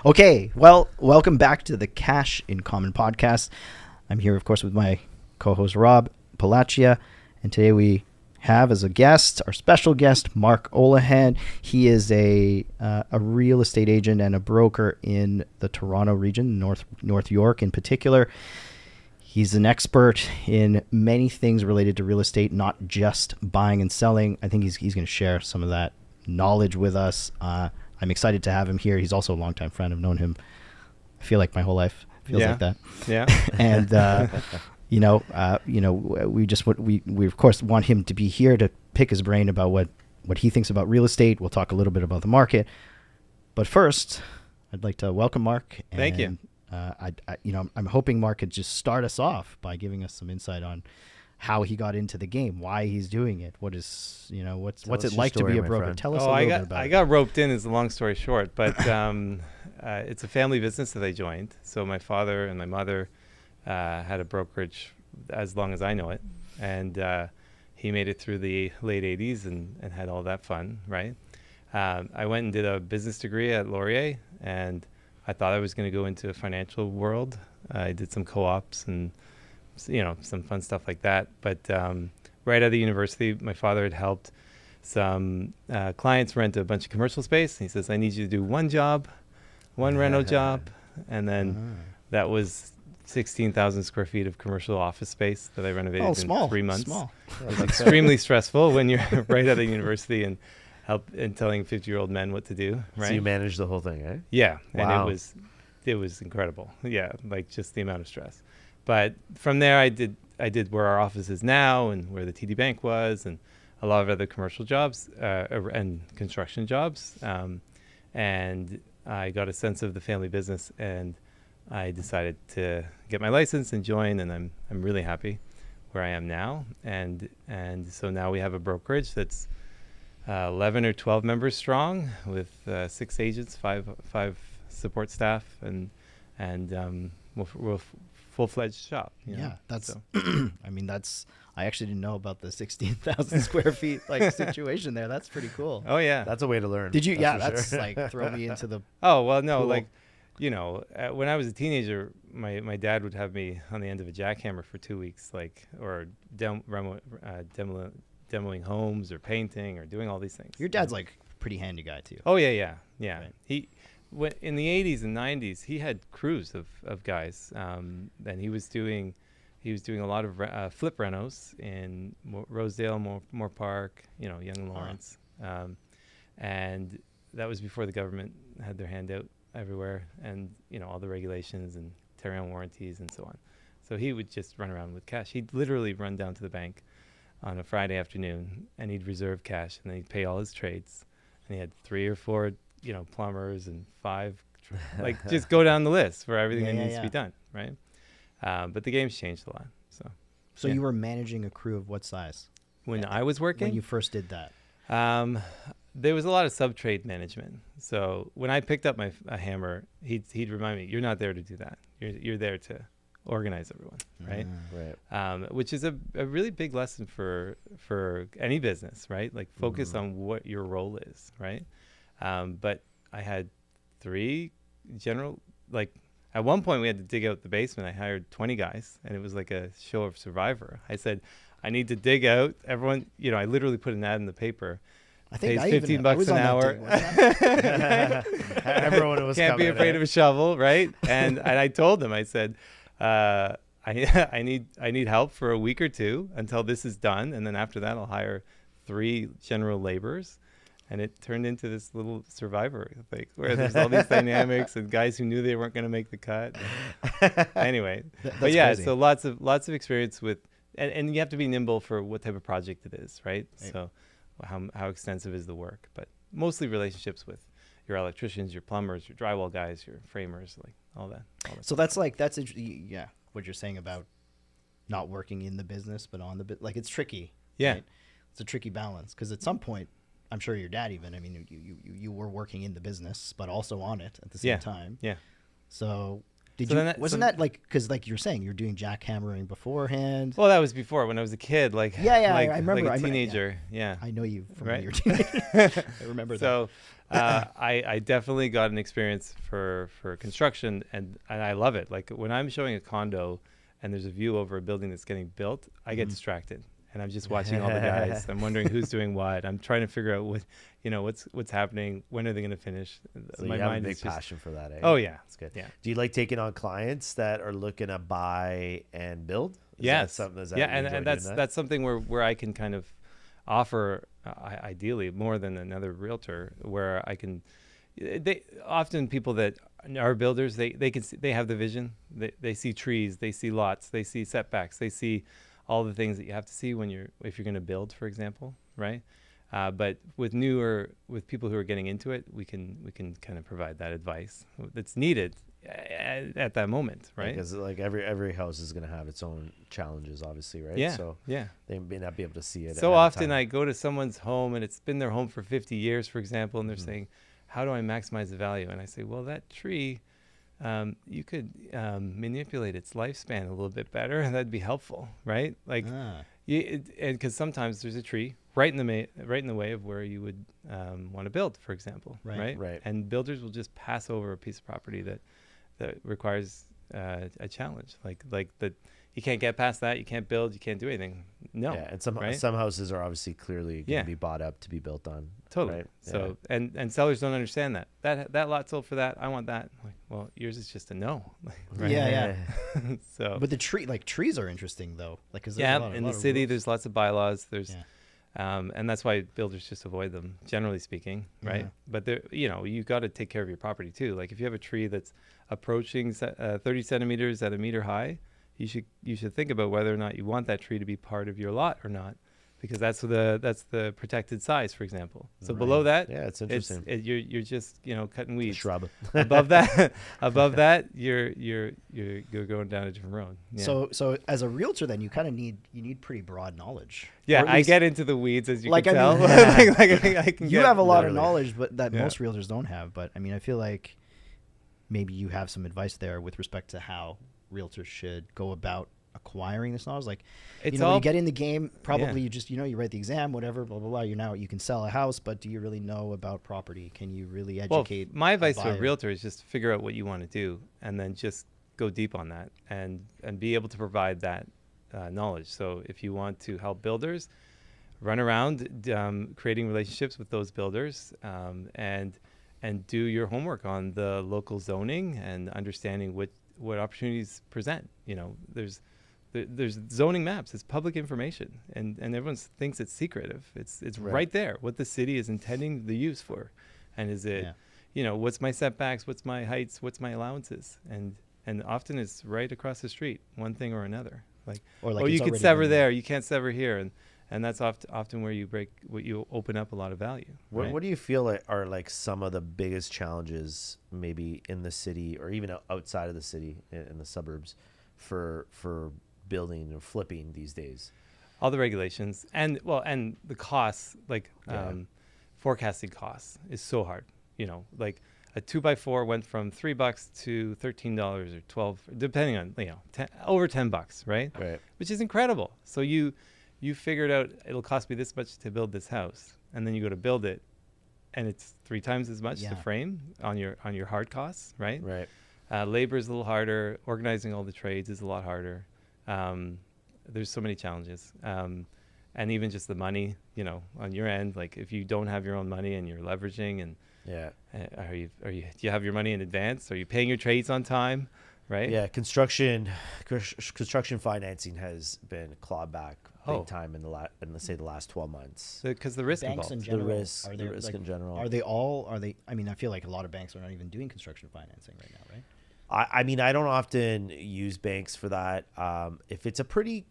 Okay, well, welcome back to the Cash in Common podcast. I'm here, of course, with my co-host Rob Palaccia, and today we have as a guest, our special guest, Mark Oulahen. He is a real estate agent and a broker in the Toronto region, North York in particular. He's an expert in many things related to real estate, not just buying and selling. I think he's going to share some of that knowledge with us. I'm excited to have him here. He's also a longtime friend. I've known him, I feel like my whole life feels like that. Yeah. And, we of course want him to be here to pick his brain about what he thinks about real estate. We'll talk a little bit about the market. But first, I'd like to welcome Mark. Thank you. I'm hoping Mark could just start us off by giving us some insight on how he got into the game, why he's doing it, what's it like to be a broker? Tell us a little bit about it. I got roped in, is the long story short, but it's a family business that I joined. So my father and my mother had a brokerage as long as I know it, and he made it through the late 80s and had all that fun, right? I went and did a business degree at Laurier, and I thought I was going to go into a financial world. I did some co-ops and some fun stuff like that. But right out of the university, my father had helped some clients rent a bunch of commercial space. He says, I need you to do one job, one reno job. And then that was 16,000 square feet of commercial office space that I renovated in 3 months. Small. It was extremely stressful when you're right out of university and telling 50-year-old men what to do. Right? So you managed the whole thing, eh? Yeah. Wow. And it was incredible. Yeah. Like just the amount of stress. But from there, I did where our office is now and where the TD Bank was, and a lot of other commercial jobs and construction jobs. And I got a sense of the family business, and I decided to get my license and join. And I'm really happy where I am now. And so now we have a brokerage that's 11 or 12 members strong, with 6 agents, five support staff, and we're full-fledged shop. That's I actually didn't know about the 16,000 square feet situation there. That's pretty cool. Oh yeah, that's a way to learn. Did you? That's sure. Like throw me into the. Oh well, no, pool. When I was a teenager, my dad would have me on the end of a jackhammer for 2 weeks, or demoing homes or painting or doing all these things. Your dad's like a pretty handy guy too. Oh yeah. Right. In the 80s and 90s, he had crews of guys, and he was doing a lot of flip renos in Rosedale, Moore Park, Young Lawrence, and that was before the government had their hand out everywhere, and all the regulations and tearing on warranties and so on. So he would just run around with cash. He'd literally run down to the bank on a Friday afternoon, and he'd reserve cash, and then he'd pay all his trades, and he had 3 or 4 plumbers and 5, just go down the list for everything that needs to be done, right? But the game's changed a lot. So you were managing a crew of what size? When I was working? When you first did that? There was a lot of sub-trade management. So when I picked up a hammer, he'd remind me, you're not there to do that. You're there to organize everyone, right? Right. Which is a really big lesson for any business, right? Like focus on what your role is, right? But I had 3 general, at one point we had to dig out the basement. I hired 20 guys, and it was like a show of Survivor. I said, I need to dig out everyone. I literally put an ad in the paper. I think pays $15 an hour. Everyone was can't be afraid of a shovel, right? And I told them, I said, I need help for a week or 2 until this is done, and then after that I'll hire 3 general laborers. And it turned into this little Survivor thing where there's all these dynamics and guys who knew they weren't going to make the cut. Anyway, but yeah, crazy. So lots of experience with, and you have to be nimble for what type of project it is, right? So how extensive is the work? But mostly relationships with your electricians, your plumbers, your drywall guys, your framers, all that. So that's what you're saying about not working in the business but on the bit. It's tricky. Yeah, right? It's a tricky balance because at some point, I'm sure your dad even, you were working in the business, but also on it at the same time. Yeah. So Did So you? then that- Wasn't so- that like because like you're saying you're doing jackhammering beforehand? Well, that was before when I was a kid, like Yeah, like, I remember. like I a me- yeah. teenager. Yeah. I know you from Right. when you were teenager. I remember that. So I definitely got an experience for construction, and I love it. Like when I'm showing a condo and there's a view over a building that's getting built, I get distracted. And I'm just watching all the guys. I'm wondering who's doing what. I'm trying to figure out what's happening. When are they going to finish? So you have a big passion for that, eh? Oh yeah, That's good. yeah. Do you like taking on clients that are looking to buy and build? Is Yes. that something? Yeah, and that's something where I can kind of offer ideally more than another realtor, where I can. They often people that are builders, they can see, they have the vision. They see trees, they see lots, they see setbacks, they see all the things that you have to see if you're going to build, for example, right? But with people who are getting into it, we can kind of provide that advice that's needed at that moment, right? Because like every house is going to have its own challenges, obviously, right? Yeah. So yeah. they may not be able to see it. So at a often time. I go to someone's home and it's been their home for 50 years, for example, and they're saying, "How do I maximize the value?" And I say, "Well, that tree, you could manipulate its lifespan a little bit better, and that'd be helpful, right?" Like, and because sometimes there's a tree right in the way of where you would want to build, for example, right? Right. And builders will just pass over a piece of property that requires a challenge, like that. You can't get past that. You can't build. You can't do anything. No. Yeah, and some right? houses are obviously clearly going to be bought up to be built on. Totally. Right? So and sellers don't understand that lot sold for that. I want that. Like, well, yours is just a no. Right? Yeah. So. But trees are interesting though. Like, 'cause there's Yeah, a lot in the of city, rules. there's lots of bylaws. There's, and that's why builders just avoid them, generally speaking, right? Yeah. But there, you got to take care of your property too. Like if you have a tree that's approaching 30 centimeters at a meter high, you should think about whether or not you want that tree to be part of your lot or not, because that's the protected size, for example. So below that, Yeah, it's interesting. You're just cutting weeds. Shrub. above that, you're going down a different road. Yeah. So as a realtor, then you kind of need pretty broad knowledge. Yeah, Or at I least- get into the weeds, as you Like, can I tell. mean- I can You get have a lot of literally. knowledge, but that Yeah. most realtors don't have. But I mean, I feel like maybe you have some advice there with respect to how realtors should go about acquiring this knowledge. Like, It's when all- you get in the game, probably Yeah. you just you write the exam, whatever, blah blah blah. You can sell a house, but do you really know about property? Can you really Well, educate? my advice to a buyer? realtor is just figure out what you want to do, and then just go deep on that, and be able to provide that knowledge. So if you want to help builders, run around creating relationships with those builders, and do your homework on the local zoning and understanding what opportunities present. There's zoning maps. It's public information, and everyone thinks it's secretive. It's right there what the city is intending the use for, and is it what's my setbacks, what's my heights, what's my allowances, and often it's right across the street, one thing or another. Or like oh, it's you can already sever been- there, you can't sever here, and that's often where you open up a lot of value. Right? What do you feel are like some of the biggest challenges maybe in the city or even outside of the city in the suburbs for building or flipping these days? All the regulations and the costs, forecasting costs is so hard. Like a 2x4 went from $3 to $13 or $12, depending on over $10, right? Right. Which is incredible. So you figured out it'll cost me this much to build this house, and then you go to build it, and it's 3 times as much to frame on your hard costs, right? Right. Labor is a little harder. Organizing all the trades is a lot harder. There's so many challenges, and even just the money, on your end. Like if you don't have your own money and you're leveraging, and do you have your money in advance? Are you paying your trades on time? Right? Yeah, construction financing has been clawed back big time in let's say the last 12 months. Because the risk banks in involved. general, The risk in general. Are they? I mean, I feel like a lot of banks are not even doing construction financing right now, right? I mean, I don't often use banks for that. If it's a pretty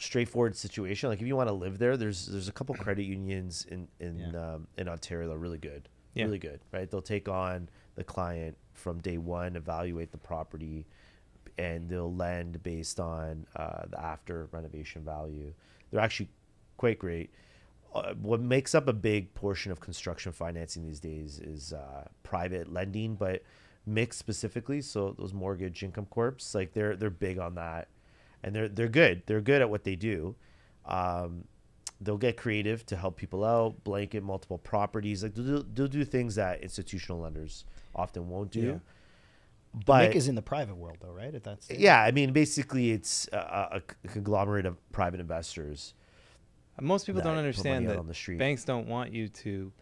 straightforward situation, like if you want to live there, there's a couple credit unions in Ontario that are really good. Yeah. Really good, right? They'll take on the client from day one, evaluate the property, and they'll lend based on the after renovation value. They're actually quite great. What makes up a big portion of construction financing these days is private lending, but mix specifically. So those mortgage income corps, like they're big on that, and they're good. They're good at what they do. They'll get creative to help people out, blanket multiple properties. Like they'll do things that institutional lenders often won't do. Yeah. But MIC is in the private world, though, right? If that's yeah, I mean, basically, it's a conglomerate of private investors. Most people don't that put understand money out that on the street. banks don't want you to,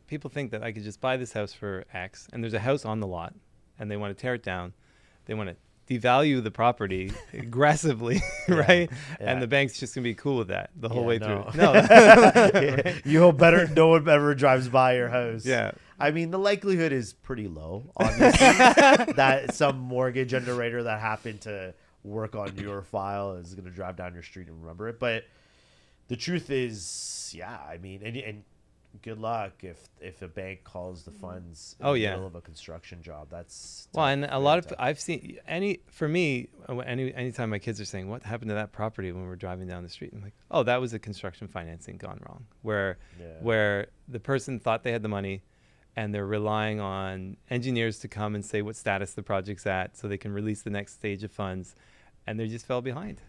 people think that I could just buy this house for X, and there's a house on the lot, and they want to tear it down. They want to devalue the property aggressively, right? Yeah. And the bank's just going to be cool with that the whole Yeah, way no. through. No. You hope no one ever drives by your house. Yeah. I mean, the likelihood is pretty low, obviously, that some mortgage underwriter that happened to work on your file is going to drive down your street and remember it. But the truth is, yeah, I mean, and good luck if a bank calls the funds in the middle of a construction job. That's well, tough, and a very lot of tough. I've seen anytime my kids are saying what happened to that property when we're driving down the street, I'm like, oh, that was a construction financing gone wrong, where the person thought they had the money, and they're relying on engineers to come and say what status the project's at so they can release the next stage of funds, and they just fell behind.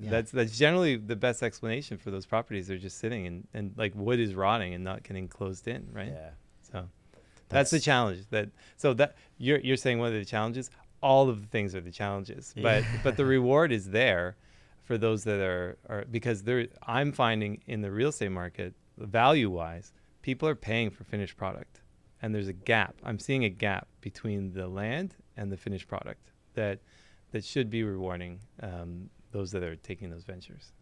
Yeah. That's generally the best explanation for those properties. They're just sitting and like wood is rotting and not getting closed in, right? Yeah. So that's the challenge. That you're saying one of the challenges. All of the things are the challenges, but the reward is there for those that are because I'm finding in the real estate market, value wise, people are paying for finished product, and there's a gap. I'm seeing a gap between the land and the finished product that should be rewarding those that are taking those ventures.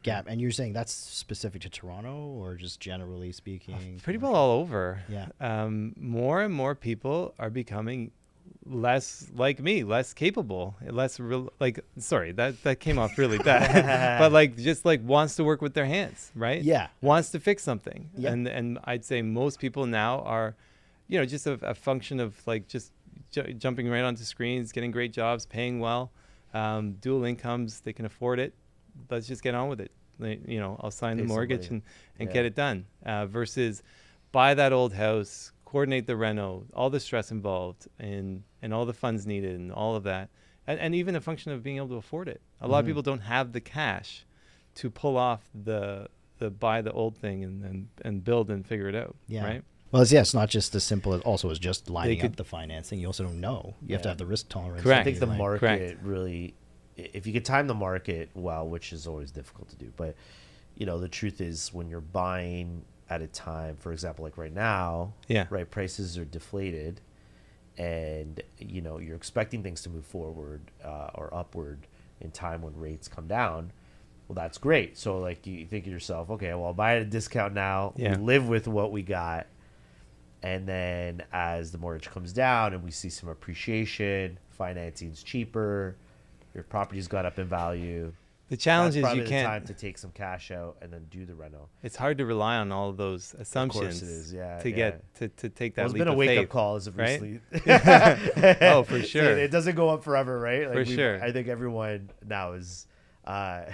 gap. And you're saying that's specific to Toronto, or just generally speaking? Pretty well all over. Yeah. More and more people are becoming less like me, less capable, less real. Like, sorry, that came off really bad, but like just like wants to work with their hands, right? Yeah. Wants to fix something. Yeah. And I'd say most people now are, just a function of like just jumping right onto screens, getting great jobs, paying well, dual incomes, they can afford it. Let's just get on with it. I'll sign the mortgage and get it done, versus buy that old house, coordinate the reno, all the stress involved and all the funds needed and all of that. And even a function of being able to afford it. A lot of people don't have the cash to pull off the buy the old thing and build and figure it out. Yeah. Right. Well, it's not just as simple as just lining up the financing. You also don't know. You have to have the risk tolerance. Correct. I think the market Correct. really, if you could time the market well, which is always difficult to do, but the truth is when you're buying at a time, for example, like right now, right, prices are deflated, and you're expecting things to move forward or upward in time when rates come down. Well, that's great. So like you think to yourself, okay, well, I'll buy at a discount now. We live with what we got. And then as the mortgage comes down and we see some appreciation, financing's cheaper, your property's gone up in value. The challenge is That's you probably can't. the time to take some cash out and then do the reno. It's hard to rely on all of those assumptions. Of course it is, yeah. To take that Well, it's leap been a of wake-up faith, call as of right? recently. Oh, for sure. It doesn't go up forever, right? For sure. I think everyone now is got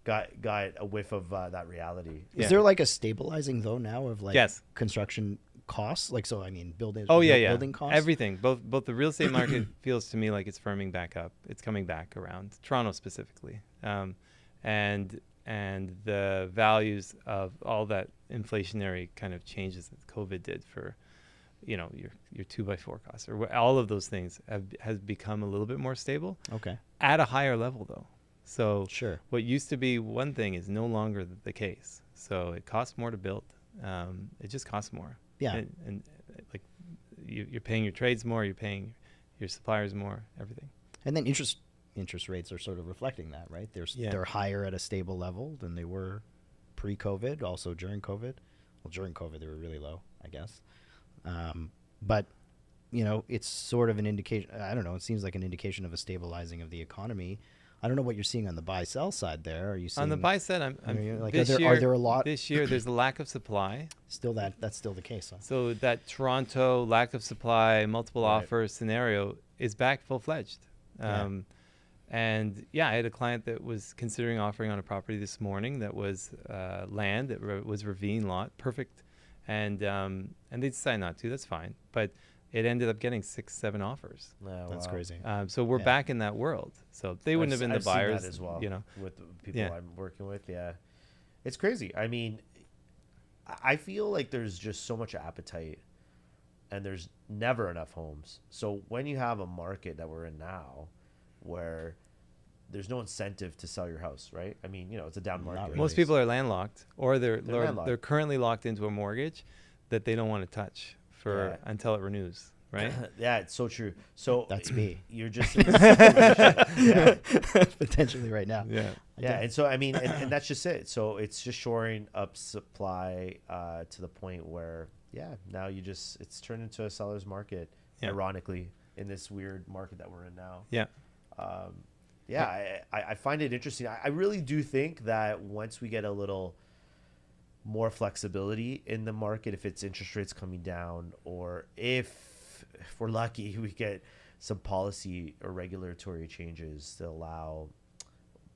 a whiff of that reality. Is there like a stabilizing though now of like Yes. construction costs? Like, so I mean, building. Oh yeah, building costs. Everything. Both the real estate market feels to me like it's firming back up. It's coming back around Toronto specifically, and the values of all that inflationary kind of changes that COVID did for, your 2x4 costs or all of those things has become a little bit more stable. Okay. At a higher level though. So Sure. what used to be one thing is no longer the case. So it costs more to build. It just costs more. Yeah. And like you're paying your trades more, you're paying your suppliers more, everything. And then interest rates are sort of reflecting that, right? They're higher at a stable level than they were pre-COVID, also during COVID. Well, during COVID they were really low, I guess. But it's sort of an indication. I don't know. It seems like an indication of a stabilizing of the economy. I don't know what you're seeing on the buy-sell side there. Are you seeing On the buy side, are there a lot this year? There's a lack of supply. Still that's still the case. Huh? So that Toronto lack of supply, multiple offer scenario is back full-fledged. And I had a client that was considering offering on a property this morning that was land that was ravine lot, perfect, and they decided not to. That's fine, but it ended up getting 6-7 offers. Oh, That's wow. crazy. So we're back in that world. So they wouldn't have been the I've seen buyers that as well, you know. with the people Yeah. I'm working with. Yeah, it's crazy. I mean, I feel like there's just so much appetite, and there's never enough homes. So when you have a market that we're in now, where there's no incentive to sell your house, right? I mean, it's a down market. really. Most people are landlocked, or they're landlocked. currently locked into a mortgage that they don't want to touch until it renews, right? Yeah, it's so true. So That's me. You're just in this situation. Potentially right now. Yeah. Yeah, and so I mean, and that's just it. So it's just shoring up supply to the point where, now it's turned into a seller's market. Yeah. Ironically, in this weird market that we're in now. Yeah. I find it interesting. I really do think that once we get a little more flexibility in the market, if it's interest rates coming down, or if we're lucky, we get some policy or regulatory changes to allow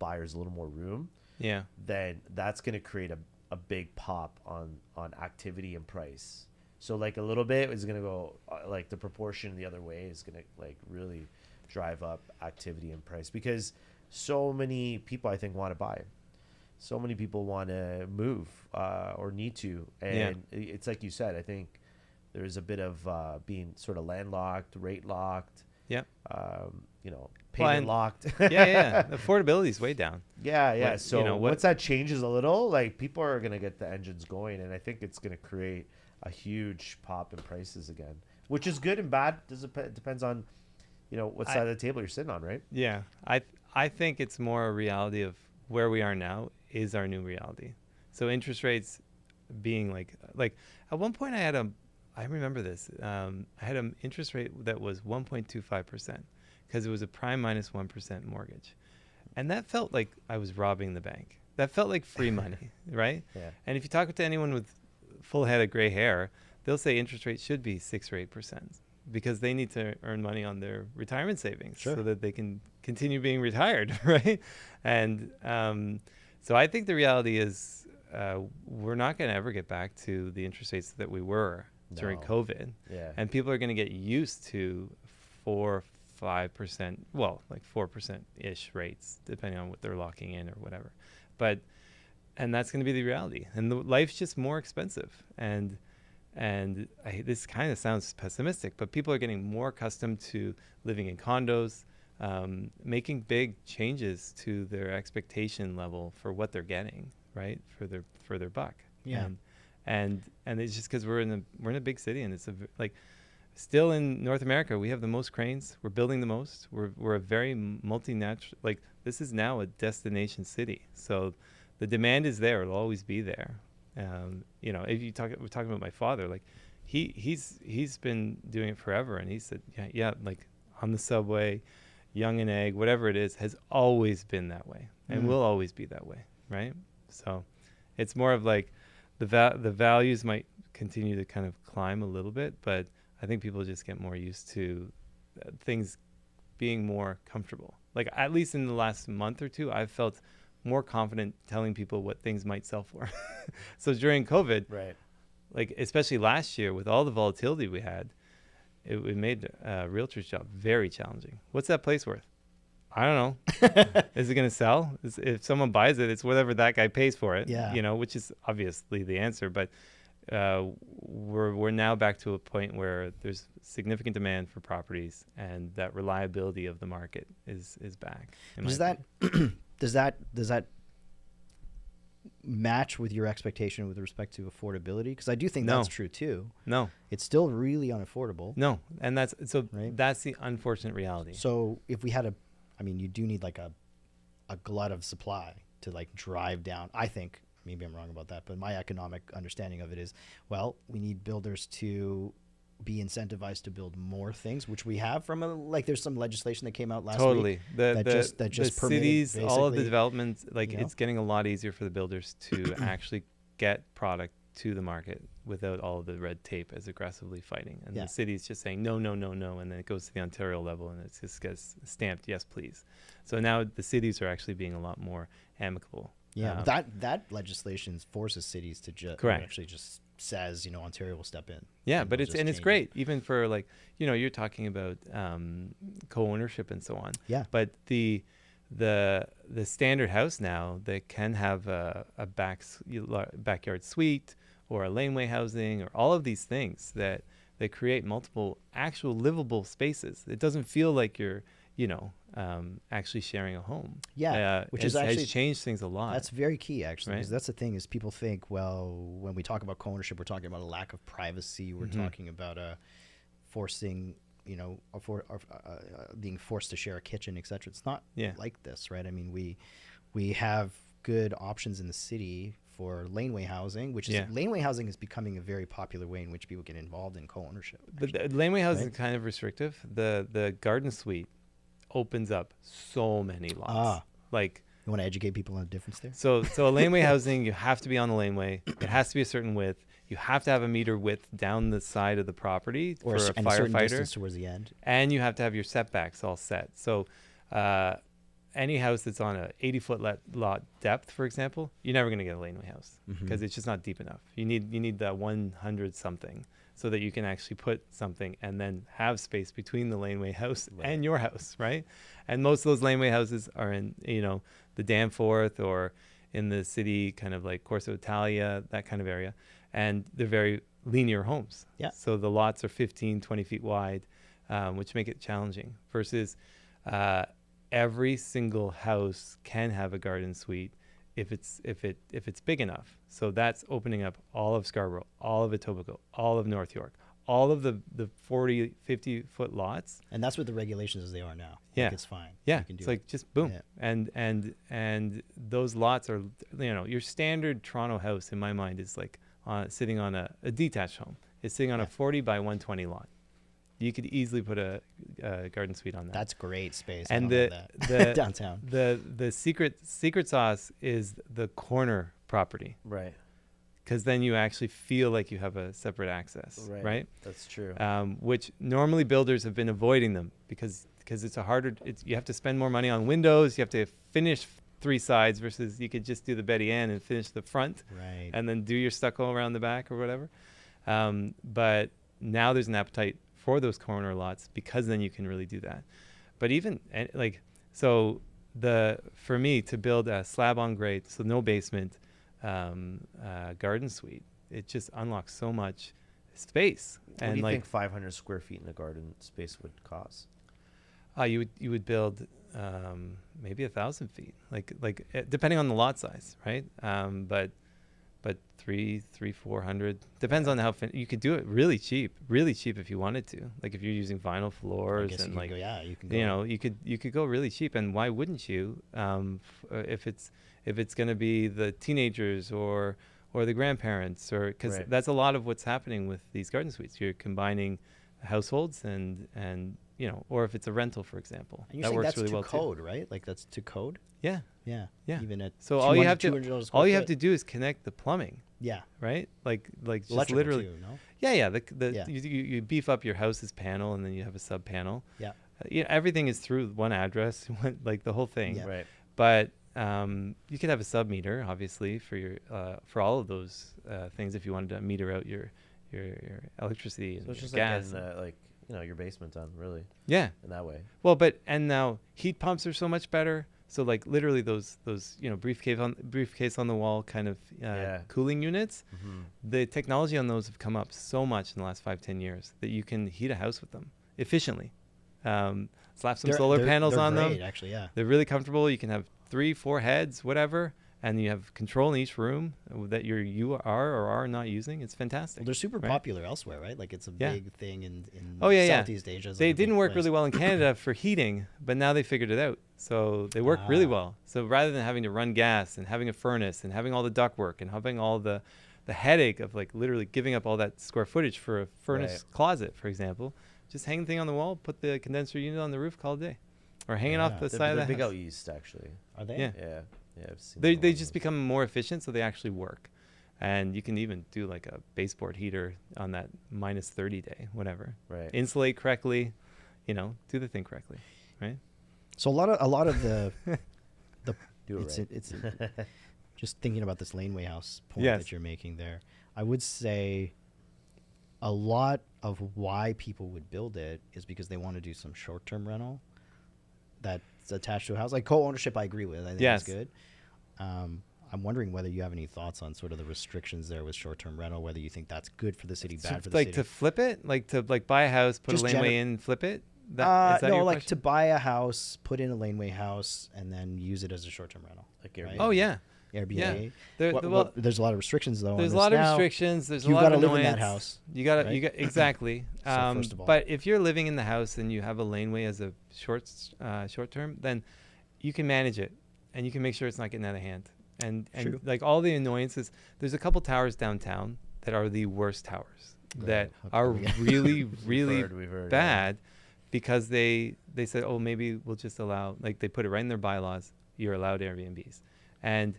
buyers a little more room, Yeah. then that's going to create a big pop on activity and price. So like a little bit is going to go like the proportion the other way is going to like really drive up activity and price, because so many people I think want to buy. So many people want to move or need to. And it's like you said, I think there's a bit of being sort of landlocked, rate locked, payment locked. Yeah. Affordability is way down. Yeah. But, So once that changes a little, like people are going to get the engines going, and I think it's going to create a huge pop in prices again, which is good and bad. Depends on, what side of the table you're sitting on, right? Yeah. I think it's more a reality of where we are now is our new reality. So interest rates being like at one point I remember this. I had an interest rate that was 1.25% because it was a prime minus 1% mortgage. And that felt like I was robbing the bank. That felt like free money, right? Yeah. And if you talk to anyone with full head of gray hair, they'll say interest rates should be 6 or 8% because they need to earn money on their retirement savings so that they can continue being retired, right? And so I think the reality is we're not going to ever get back to the interest rates that we were during COVID. Yeah. And people are going to get used to 4-5%, well, like 4%-ish rates, depending on what they're locking in or whatever. And that's going to be the reality. And life's just more expensive. And this kind of sounds pessimistic, but people are getting more accustomed to living in condos, making big changes to their expectation level for what they're getting, right, for their buck. Yeah. And it's just because we're in a big city, and it's still in North America, we have the most cranes. We're building the most. We're a very multinational. Like this is now a destination city, so the demand is there. It'll always be there. If we're talking about my father, like he's been doing it forever, and he said, yeah, like on the subway, Young and Egg, whatever it is, has always been that way, and will always be that way, right? So it's more of like the values might continue to kind of climb a little bit, but I think people just get more used to things being more comfortable. Like at least in the last month or two, I've felt more confident telling people what things might sell for. So during COVID, Right. like especially last year with all the volatility we had, it made realtor's job very challenging. What's that place worth? I don't know. Is it going to sell? If someone buys it, it's whatever that guy pays for it. Yeah. Which is obviously the answer. But we're now back to a point where there's significant demand for properties, and that reliability of the market is back. Does that match with your expectation with respect to affordability? Because I do think that's true too. No, it's still really unaffordable. No, and that's Right? That's the unfortunate reality. So if we had you do need like a glut of supply to like drive down. I think, maybe I'm wrong about that, but my economic understanding of it is, well, we need builders to be incentivized to build more things, which we have from there's some legislation that came out last week. That just the permitted cities, all of the basically, developments, it's getting a lot easier for the builders to actually get product to the market without all of the red tape as aggressively fighting. And the city's just saying no, and then it goes to the Ontario level and it just gets stamped, yes, please. So now the cities are actually being a lot more amicable. that legislation forces cities to correct. actually just says, you know, Ontario will step in. Yeah, and but they'll it's just and it's change great even for like, you know, you're talking about co-ownership and so on. Yeah. But the standard house now that can have a backyard suite or a laneway housing or all of these things that create multiple actual livable spaces. It doesn't feel like you're, you know, actually sharing a home. Yeah, which is has actually changed things a lot. That's very key, actually, because Right? that's the thing is people think, well, when we talk about co-ownership, we're talking about a lack of privacy. We're talking about forcing, you know, being forced to share a kitchen, etc. It's not like this, right? I mean, we have good options in the city for laneway housing, which is laneway housing is becoming a very popular way in which people get involved in co-ownership. But the laneway housing is kind of restrictive. The garden suite opens up so many lots. Like, you want to educate people on the difference there? So a laneway housing, you have to be on the laneway. It has to be a certain width. You have to have a meter width down the side of the property for a and a certain firefighter. distance towards the end. And you have to have your setbacks all set. So any house that's on a 80-foot lot depth, for example, you're never going to get a laneway house because it's just not deep enough. You need that 100 something so that you can actually put something and then have space between the laneway house and your house, right? And most of those laneway houses are in, you know, the Danforth or in the city, kind of like Corso Italia, that kind of area. And they're very linear homes. Yeah. So the lots are 15, 20 feet wide, which make it challenging versus every single house can have a garden suite if it's big enough. So that's opening up all of Scarborough, all of Etobicoke, all of North York, all of the 40, 50-foot lots. And that's what the regulations as they are now. Yeah. Like it's fine. Yeah. You can do It's like just boom. Yeah. And those lots are, you know, your standard Toronto house in my mind is like sitting on a detached home. It's sitting on a 40 by 120 lot. You could easily put a garden suite on that. That's great space. And the downtown. The secret sauce is the corner property. Right. Because then you actually feel like you have a separate access, right? That's true. Which normally builders have been avoiding them because it's you have to spend more money on windows. You have to finish 3 sides versus you could just do the Betty Ann and finish the front, right? And then do your stucco around the back or whatever. But now there's an appetite for those corner lots because then you can really do that. But even like, so for me to build a slab on grade, so no basement, garden suite, it just unlocks so much space. What do you think 500 square feet in a garden space would cost? You would build maybe 1,000 feet, like depending on the lot size, right? But 400 depends on how you could do it really cheap if you wanted to. Like if you're using vinyl floors and like you can go. You know, you could go really cheap. And why wouldn't you? If it's going to be the teenagers or the grandparents, or because that's a lot of what's happening with these garden suites. You're combining households and you know, or if it's a rental, for example, and that works really well too. Code, right? Like that's to code. Yeah. Even at so all you have to do is connect the plumbing. Yeah. Right. Like just literally. Too, no? Yeah. You beef up your house's panel and then you have a sub panel. Yeah. You know, everything is through one address, like the whole thing. Yeah. Right. But you could have a sub meter, obviously, for your for all of those things if you wanted to meter out your electricity and it's just gas. Like you know, your basement done really. Yeah. In that way. Well, and now heat pumps are so much better. So like literally those you know briefcase on the wall kind of cooling units. Mm-hmm. The technology on those have come up so much in the last 5-10 years that you can heat a house with them efficiently. Slap some solar panels on them. Actually, yeah. They're really comfortable. You can have 3-4 heads, whatever, and you have control in each room that you are or are not using. It's fantastic. Well, they're super popular elsewhere, right? Like it's a big thing in Southeast Asia. They didn't work really well in Canada for heating, but now they figured it out. So they work really well. So rather than having to run gas and having a furnace and having all the ductwork and having all the headache of like literally giving up all that square footage for a furnace closet, for example, just hang the thing on the wall, put the condenser unit on the roof, call it a day. Or hanging off the side of the house. They're big out east, actually. Are they? Yeah. I've seen they just become more efficient, so they actually work. And you can even do like a baseboard heater on that minus 30 day, whatever. Right. Insulate correctly, you know, do the thing correctly, right? So a lot of the do it it's just thinking about this laneway house point that you're making there. I would say a lot of why people would build it is because they want to do some short-term rental that's attached to a house. Like co-ownership, I agree with. I think Yes. it's good. I'm wondering whether you have any thoughts on sort of the restrictions there with short-term rental, whether you think that's good for the city, bad for the like city. to flip it, like to like buy a house, put Just a laneway in, flip it. Is that no, your like question? to buy a house, put in a laneway house, and then use it as a short-term rental. Like right? Airbnb. Oh yeah. Airbnb. Yeah. Well, There's a lot of restrictions though. there's on a lot this of now. restrictions. There's a You've lot of gotta live in annoyance. that house, You got right? you got exactly. So first of all. But if you're living in the house and you have a laneway as a short term, then you can manage it and you can make sure it's not getting out of hand. And True. like all the annoyances, there's a couple towers downtown that are the worst towers that are really We've heard, bad because they said, oh, maybe we'll just allow, like they put it right in their bylaws, you're allowed Airbnbs. And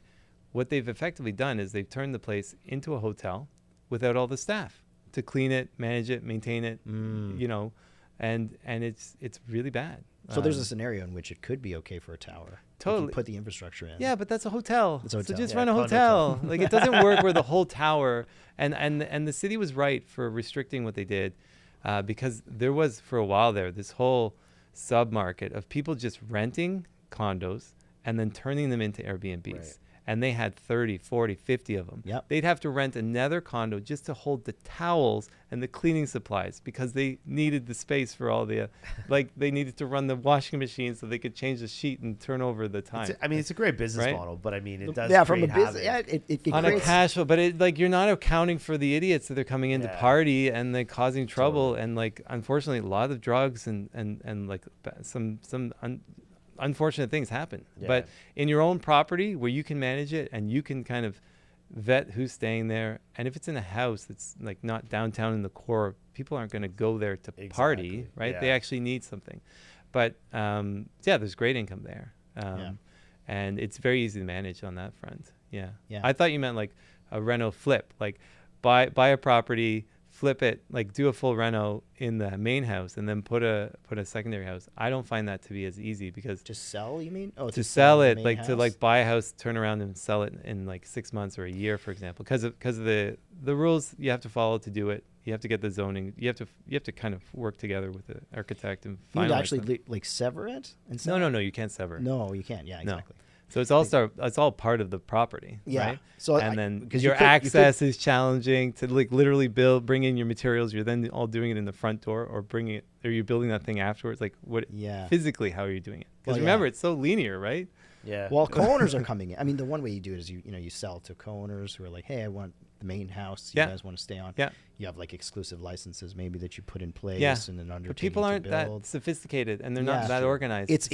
what they've effectively done is they've turned the place into a hotel without all the staff to clean it, manage it, maintain it, you know, and it's really bad. So there's a scenario in which it could be okay for a tower. Totally. If you put the infrastructure in. Yeah, but that's a hotel. It's a hotel. So just Yeah, run a condo hotel. Like it doesn't work where the whole tower and the city was right for restricting what they did because there was for a while there this whole sub-market of people just renting condos and then turning them into Airbnbs. Right. And they had 30, 40, 50 of them. Yep. They'd have to rent another condo just to hold the towels and the cleaning supplies because they needed the space for all the, like they needed to run the washing machine so they could change the sheet and turn over the time. It's a great business Right? model, but I mean, it does. Yeah, from a create business. havoc. Yeah, it On a creates. cash flow, but it like you're not accounting for the idiots that are coming in to Yeah. party and like causing trouble Totally. and like unfortunately a lot of drugs and like some unfortunate things happen. Yeah. But in your own property where you can manage it and you can kind of vet who's staying there, and if it's in a house that's like not downtown in the core, people aren't going to go there to party, Exactly. right? They Yeah. actually need something. But yeah, there's great income there. Yeah. And it's very easy to manage on that front. Yeah. Yeah. I thought you meant like a reno flip, like buy a property, flip it, like do a full reno in the main house and then put a secondary house. I don't find that to be as easy because To sell, you mean? Oh, to sell the it, main like to house? like buy a house, turn around and sell it in like 6 months or a year, for example, because of the rules you have to follow to do it. You have to get the zoning. You have to kind of work together with the architect and You need finalize to actually them. like sever it and sell No, it? you can't sever. No, you can't. Yeah, No. exactly. So it's all part of the property, Yeah. right? So And then because your access is challenging to like literally bring in your materials. You're then all doing it in the front door or you're building that thing afterwards. Like what Yeah. physically, how are you doing it? Because Well, remember, yeah. it's so linear, right? Yeah. Well, co-owners are coming in. I mean, the one way you do it is you sell to co-owners who are like, hey, I want the main house. You Yeah. guys want to stay on. Yeah. You have like exclusive licenses maybe that you put in place Yeah. and an undertaking But people aren't to that build. sophisticated and they're Yeah. not that organized. It's So-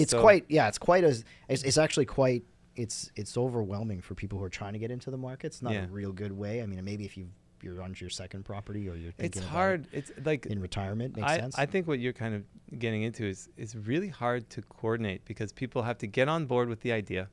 it's actually quite it's overwhelming for people who are trying to get into the market. It's not Yeah. a real good way. I mean, maybe if you're on your second property or you're thinking It's about hard. It's like it in retirement, makes sense. I think what you're kind of getting into is really hard to coordinate because people have to get on board with the idea,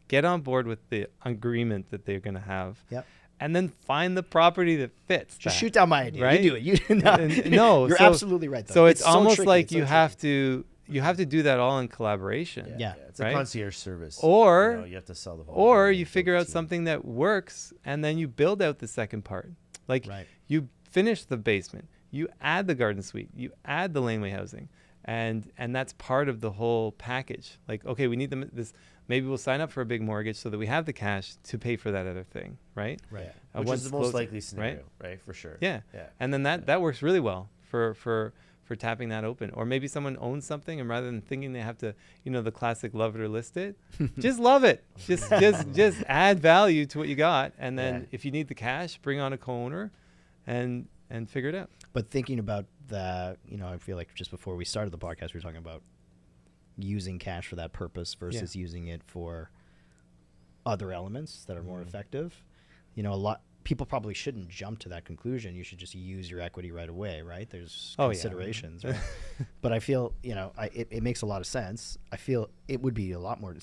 get on board with the agreement that they're going to have, Yep. and then find the property that fits. Just that, shoot down my idea. right? You do it. You No, you're so- absolutely right. Though. So it's almost tricky. like It's so you tricky. have to do that all in collaboration. Yeah. It's right? a concierge service. Or- you have to sell the whole Or building, you build figure a out team. something that works and then you build out the second part. Like Right. you finish the basement, you add the garden suite, you add the laneway housing, and that's part of the whole package. Like, okay, we need this. Maybe we'll sign up for a big mortgage so that we have the cash to pay for that other thing, right? Right. Yeah. Which once is it's the most closed, likely scenario, right? right? For sure. Yeah. Yeah. And then that works really well for tapping that open. Or maybe someone owns something and rather than thinking they have to, the classic love it or list it, just love it. Just add value to what you got. And then Yeah. if you need the cash, bring on a co-owner and figure it out. But thinking about that, I feel like just before we started the podcast, we were talking about using cash for that purpose versus using it for other elements that are more effective. A lot people probably shouldn't jump to that conclusion. You should just use your equity right away, right? There's Oh, yeah. considerations, right? But I feel, it makes a lot of sense. I feel it would be it's a lot more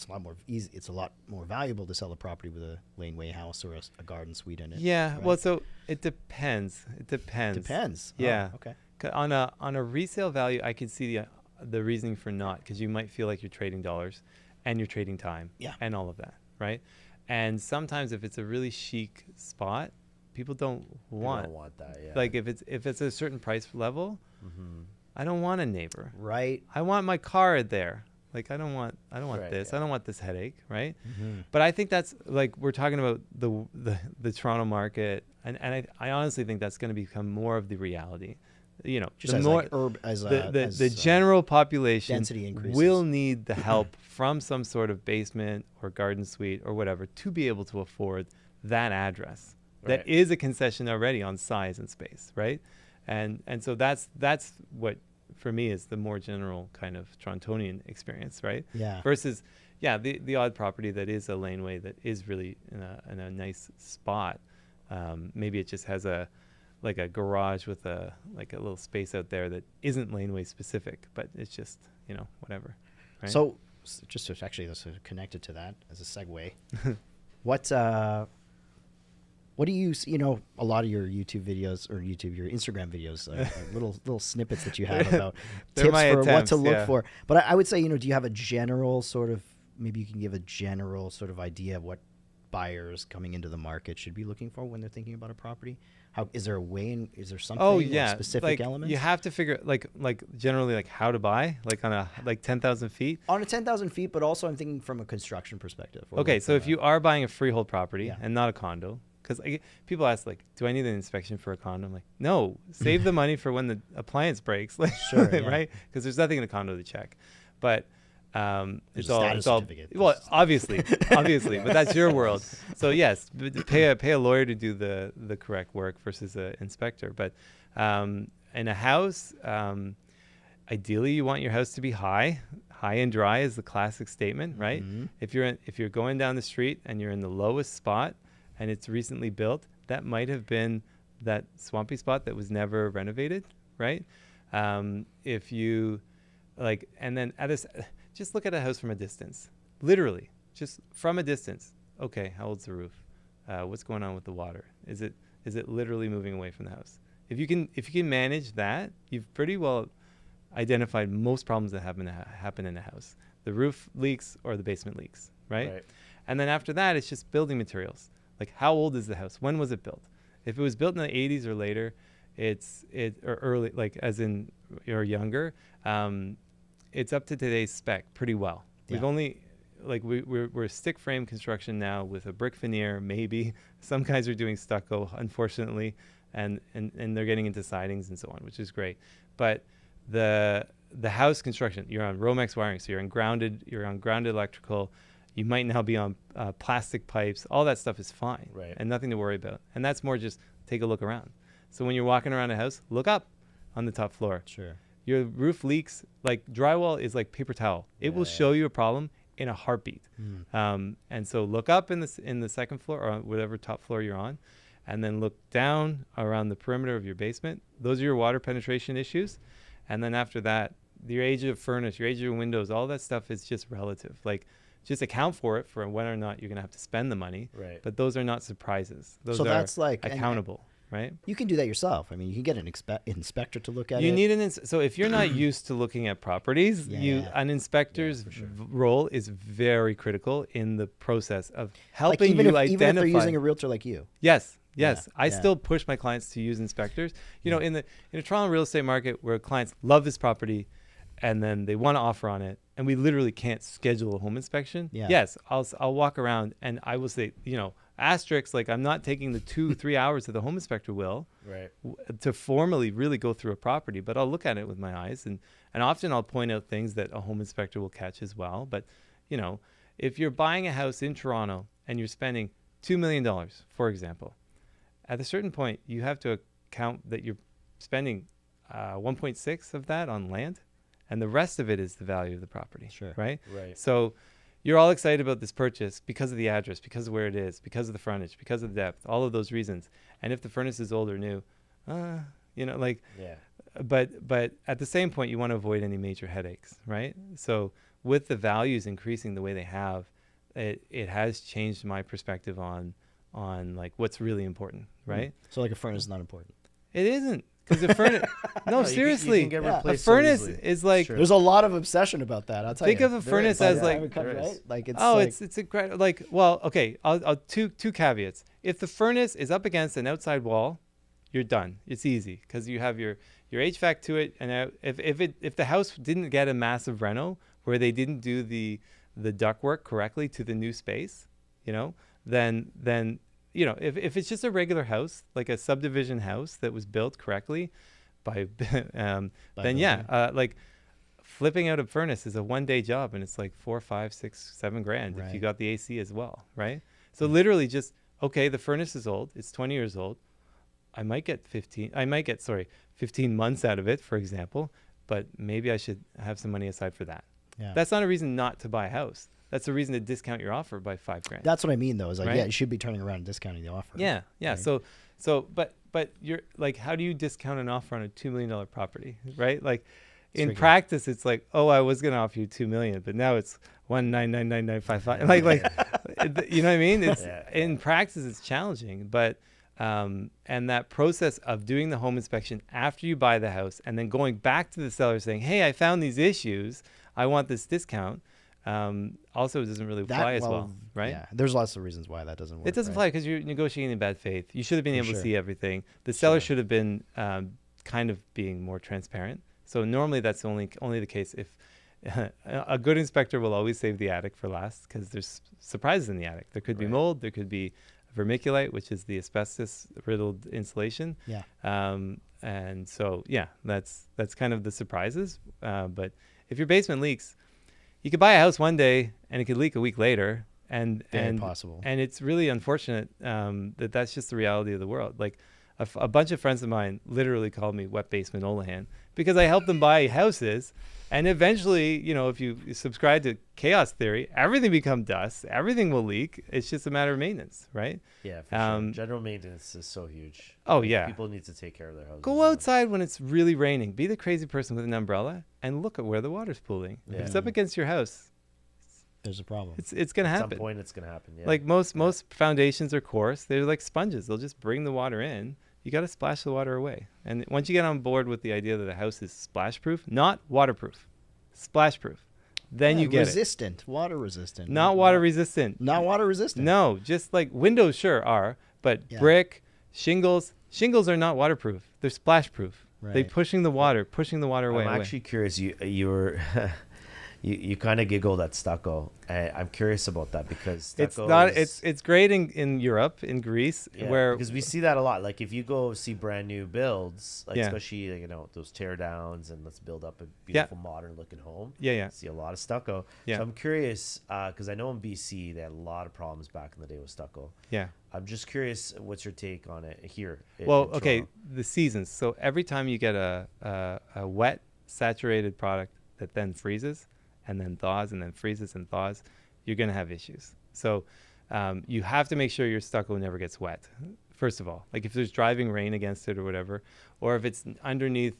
easy. It's a lot more valuable to sell a property with a laneway house or a garden suite in it. Yeah. right? Well, so it depends. Depends. Yeah. Oh, okay. On a resale value, I can see the reasoning for not, because you might feel like you're trading dollars and you're trading time Yeah. and all of that, right? And sometimes if it's a really chic spot, people don't want. Don't want that. Yeah. Like if it's a certain price level, I don't want a neighbor. Right. I want my car there. Like I don't want Right, this. yeah. I don't want this headache, right? Mm-hmm. But I think that's like we're talking about the Toronto market, and I honestly think that's going to become more of the reality. You know, Just the as more the general population density increases. will need the help from some sort of basement or garden suite or whatever to be able to afford that address. Right. That is a concession already on size and space, right? And so that's what for me is the more general kind of Torontonian experience, right? Yeah. Versus, the odd property that is a laneway that is really in a nice spot. Maybe it just has a garage with a little space out there that isn't laneway specific, but it's just whatever. Right? So just to actually that's connected to that as a segue, what do you a lot of your YouTube videos or your Instagram videos, little snippets that you have about They're tips my for what attempts, to look yeah. for. But I would say, do you have a general sort of, maybe you can give a general sort of idea of what buyers coming into the market should be looking for when they're thinking about a property? How is there a way? Is there something? Oh like yeah, specific elements. You have to figure like generally like how to buy on a 10,000 feet. On a 10,000 feet, but also I'm thinking from a construction perspective. or Okay, like, so if you are buying a freehold property Yeah. and not a condo, because people ask do I need an inspection for a condo? I'm like, no, save the money for when the appliance breaks, Sure, yeah. right? Because there's nothing in a condo to check, but There's it's a all status certificate. well, obviously, but that's your world. So yes, pay a lawyer to do the correct work versus an inspector. But in a house, ideally you want your house to be high and dry is the classic statement, right? Mhm. If you're going down the street and you're in the lowest spot and it's recently built, that might have been that swampy spot that was never renovated, right? If you and then just look at a house from a distance, literally just from a distance. Okay, how old's the roof? What's going on with the water? Is it literally moving away from the house? If you can manage that, you've pretty well identified most problems that happen in a house. The roof leaks or the basement leaks, right? And then after that, it's just building materials. Like how old is the house? When was it built? If it was built in the 80s or later, or early, like as in or younger, it's up to today's spec pretty well. Yeah. We've only we're stick frame construction now with a brick veneer, maybe. Some guys are doing stucco, unfortunately, and they're getting into sidings and so on, which is great. But the house construction, you're on Romex wiring, so you're on grounded electrical. You might now be on plastic pipes. All that stuff is fine, Right. and nothing to worry about. And that's more just take a look around. So when you're walking around a house, look up on the top floor. Sure. Your roof leaks, like drywall is like paper towel. It will show you a problem in a heartbeat. And so look up in the second floor or whatever top floor you're on, and then look down around the perimeter of your basement. Those are your water penetration issues. And then after that, your age of furnace, your age of your windows, all that stuff is just relative. Like just account for it for whether or not you're going to have to spend the money. Right. But those are not surprises. Those So are that's like- accountable. Right? You can do that yourself. I mean, you can get an inspector to look at it. You need so if you're not used to looking at properties, an inspector's role is very critical in the process of helping even you if, identify. Even if they're using a realtor like you. Yes. Yeah, I still push my clients to use inspectors. You know, in a Toronto real estate market where clients love this property and then they want to offer on it, and we literally can't schedule a home inspection. Yeah. Yes, I'll walk around and I will say, asterisks, like I'm not taking the 2-3 hours that the home inspector will to formally really go through a property, but I'll look at it with my eyes, and often I'll point out things that a home inspector will catch as well. But if you're buying a house in Toronto and you're spending $2 million, for example, at a certain point you have to account that you're spending 1.6 of that on land, and the rest of it is the value of the property. Sure. Right. So you're all excited about this purchase because of the address, because of where it is, because of the frontage, because of the depth, all of those reasons. And if the furnace is old or new, but at the same point, you want to avoid any major headaches, right? So with the values increasing the way they have, it has changed my perspective on like what's really important, right? So like a furnace is not important. It isn't. Because the furnace, no, You seriously, can get Yeah. a replaced so furnace easily. is like, True. There's a lot of obsession about that. I'll tell think you. of a furnace But as yeah, like, I would cut, there is. right? Like it's oh, like, it's incredible. Like, well, okay, I'll two caveats. If the furnace is up against an outside wall, you're done. It's easy because you have your HVAC to it, and if the house didn't get a massive reno where they didn't do the ductwork correctly to the new space, then if it's just a regular house, like a subdivision house that was built correctly by then yeah, like flipping out a furnace is a 1-day job, and it's like $4, $5, $6, $7 if you got the AC as well, right? So literally just, okay, the furnace is old, it's 20 years old. I might get 15 months out of it, for example, but maybe I should have some money aside for that. yeah. That's not a reason not to buy a house. That's a reason to discount your offer by $5,000. That's what I mean, though. Is like, Right? yeah, you should be turning around and discounting the offer. Yeah. Right. So, but you're like, how do you discount an offer on a $2 million property, right? Like, in tricky. practice, it's like, oh, I was going to offer you $2 million, but now it's 1,999,955. Like, you know what I mean? It's in practice, it's challenging, but and that process of doing the home inspection after you buy the house and then going back to the seller saying, hey, I found these issues, I want this discount. Also doesn't really apply as well, right? Yeah, there's lots of reasons why that doesn't work. It doesn't apply because you're negotiating in bad faith. You should have been For able sure. to see everything. The seller should have been kind of being more transparent. So normally that's only the case if a good inspector will always save the attic for last because there's surprises in the attic. There could be mold. There could be vermiculite, which is the asbestos riddled insulation. Yeah. And so, yeah, that's kind of the surprises. But if your basement leaks, you could buy a house one day and it could leak a week later. Very possible. And it's really unfortunate that's just the reality of the world. Like a bunch of friends of mine literally called me Wet Basement Oulahen because I helped them buy houses. And eventually, if you subscribe to chaos theory, everything becomes dust. Everything will leak. It's just a matter of maintenance, right? Yeah, for sure. General maintenance is so huge. Oh, Like, yeah. People need to take care of their houses. Go outside when it's really raining. Be the crazy person with an umbrella and look at where the water's pooling. Yeah. If it's up against your house, There's a problem. it's going to At happen. some point, it's going to happen. Yeah. Like most foundations are coarse. They're like sponges. They'll just bring the water in. You got to splash the water away. And once you get on board with the idea that a house is splash proof, not waterproof, splash proof, then you get resistant, water resistant. Not water resistant. Not water resistant. No, just like windows sure are, but brick, shingles are not waterproof. They're splash proof. Right. They're pushing the water away. I'm actually curious. You were you kind of giggled at stucco. I'm curious about that because stucco it's great in Europe, in Greece, where because we see that a lot. Like if you go see brand new builds, like Yeah. especially those tear downs and let's build up a beautiful modern looking home. Yeah. See a lot of stucco. Yeah. So I'm curious because I know in BC they had a lot of problems back in the day with stucco. Yeah. I'm just curious, what's your take on it here? Well, in okay, Toronto? the seasons. So every time you get a wet, saturated product that then freezes and then thaws and then freezes and thaws, you're going to have issues. So you have to make sure your stucco never gets wet, first of all. Like if there's driving rain against it or whatever, or if it's underneath,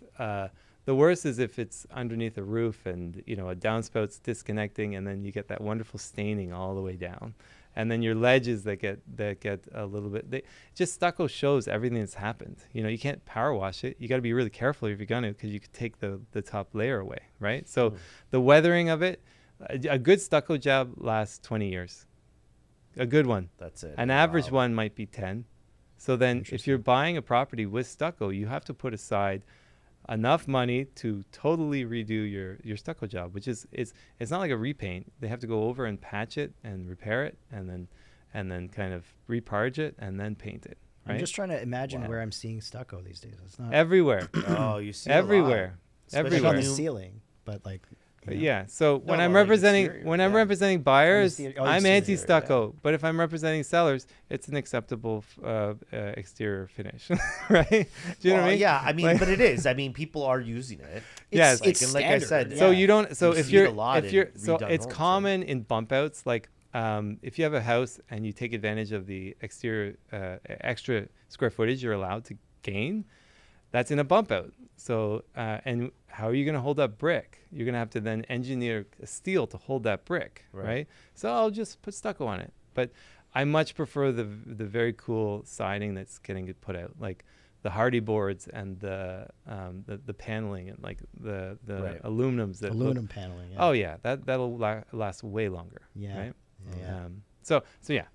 the worst is if it's underneath a roof and, a downspout's disconnecting and then you get that wonderful staining all the way down. And then your ledges that get a little bit, just stucco shows everything that's happened. You can't power wash it. You got to be really careful if you're going to, because you could take the top layer away, right? So the weathering of it, a good stucco job lasts 20 years. A good one. That's it. An average one might be 10. So then if you're buying a property with stucco, you have to put aside enough money to totally redo your stucco job, which is it's not like a repaint. They have to go over and patch it and repair it and then kind of reparge it and then paint it. Right? I'm just trying to imagine where I'm seeing stucco these days. It's not Everywhere. Oh, you see everywhere. Especially like on the Everywhere. ceiling, but like. Yeah. So when I'm like representing exterior, I'm representing buyers, exterior, I'm exterior, anti-stucco. But if I'm representing sellers, it's an acceptable exterior finish, right? Do you know what I mean? Yeah, I mean, but it is. I mean, people are using it. Yes. Like, It's and like I standard. said, So Yeah. you don't. So You if see it you're a lot in so redone it's homes, common in bump outs. Like if you have a house and you take advantage of the exterior extra square footage you're allowed to gain, that's in a bump out. So and how are you going to hold up brick? You're going to have to then engineer steel to hold that brick, right? So I'll just put stucco on it. But I much prefer the very cool siding that's getting put out. Like the hardy boards and the paneling and like the aluminums that aluminum paneling. Yeah. Oh yeah, that'll last way longer. Yeah. Right. Yeah. So yeah,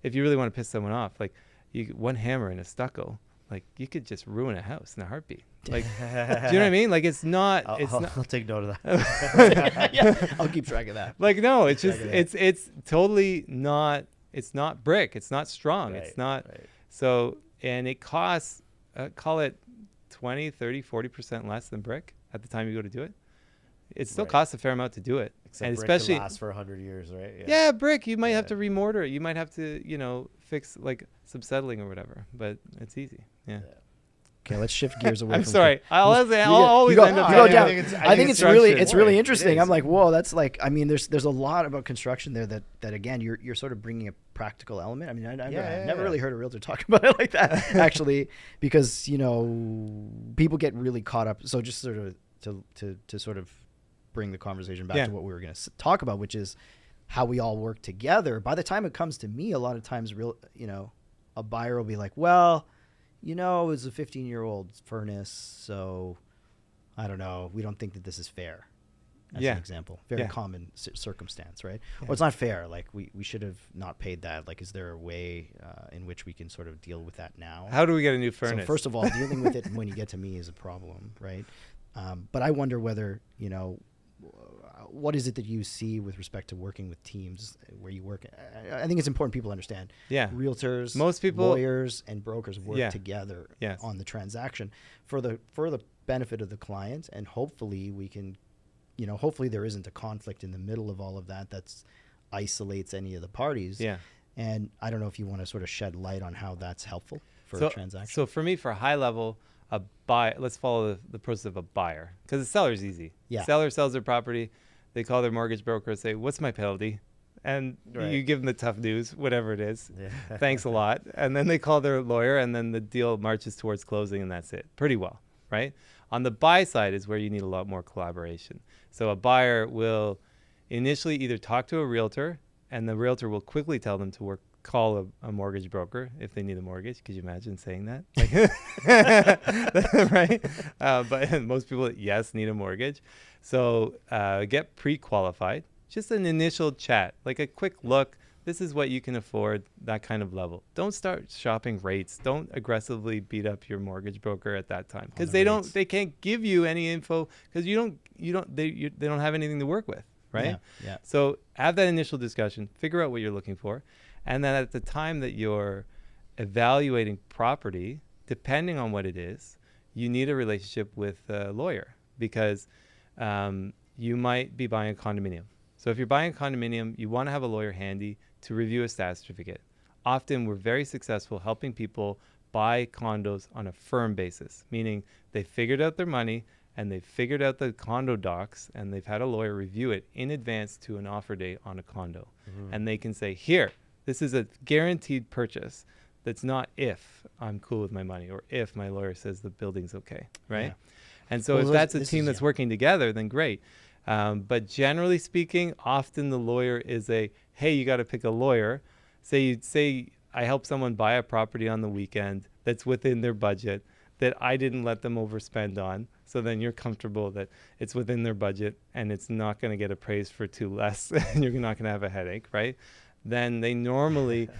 if you really want to piss someone off, like one hammer and a stucco, like you could just ruin a house in a heartbeat. Like, do you know what I mean? Like I'll take note of that. Yeah, I'll keep track of that. Like, no, it's just, it's totally not, it's not brick. It's not strong. Right, it's not. right. So, and it costs, call it 20, 30, 40% less than brick at the time you go to do it. It still costs a fair amount to do it. Except and brick especially can last for 100 years, right? Yeah, brick. You might have to remortar it. You might have to, fix like some settling or whatever. But it's easy. Yeah. Okay, let's shift gears away. I'm from sorry. I'll always end up. You go down. I think it's construction. really It interesting. is. I'm like, whoa, that's like. I mean, there's a lot about construction there that again, you're sort of bringing a practical element. I mean, I've never really heard a realtor talk about it like that actually, because people get really caught up. So just sort of to sort of bring the conversation back to what we were going to talk about, which is how we all work together. By the time it comes to me, a lot of times, a buyer will be like, well, it was a 15-year-old furnace, so I don't know. We don't think that this is fair. As an example, very common circumstance, right? Yeah. Or it's not fair. Like we should have not paid that. Like, is there a way in which we can sort of deal with that now? How do we get a new furnace? So first of all, dealing with it when you get to me is a problem, right? But I wonder whether, what is it that you see with respect to working with teams where you work? I think it's important people understand. Yeah. Realtors, most people, lawyers, and brokers work together on the transaction for the benefit of the client, and hopefully we can, hopefully there isn't a conflict in the middle of all of that that's isolates any of the parties. Yeah. And I don't know if you want to sort of shed light on how that's helpful for a transaction. So for me, for a high level, let's follow the process of a buyer, because the seller's easy. Yeah. Seller sells their property. They call their mortgage broker and say, what's my penalty? And you give them the tough news, whatever it is. Yeah. Thanks a lot. And then they call their lawyer, and then the deal marches towards closing, and that's it. Pretty well, right? On the buy side is where you need a lot more collaboration. So a buyer will initially either talk to a realtor, and the realtor will quickly tell them to call a mortgage broker if they need a mortgage. Could you imagine saying that? Right? But most people, need a mortgage. So get pre-qualified. Just an initial chat, like a quick look. This is what you can afford, that kind of level. Don't start shopping rates. Don't aggressively beat up your mortgage broker at that time, because they can't give you any info, because they don't have anything to work with, right? Yeah. So have that initial discussion, figure out what you're looking for. And then at the time that you're evaluating property, depending on what it is, you need a relationship with a lawyer, because you might be buying a condominium. So if you're buying a condominium, you want to have a lawyer handy to review a status certificate. Often we're very successful helping people buy condos on a firm basis, meaning they figured out their money and they figured out the condo docs, and they've had a lawyer review it in advance to an offer date on a condo. Mm-hmm. And they can say, here, this is a guaranteed purchase. That's not if I'm cool with my money or if my lawyer says the building's okay, right? Yeah. And so if that's a team that's working together, then great. But generally speaking, often the lawyer is hey, you got to pick a lawyer. Say I help someone buy a property on the weekend that's within their budget, that I didn't let them overspend on. So then you're comfortable that it's within their budget and it's not going to get appraised for too less and you're not going to have a headache, right? Then they normally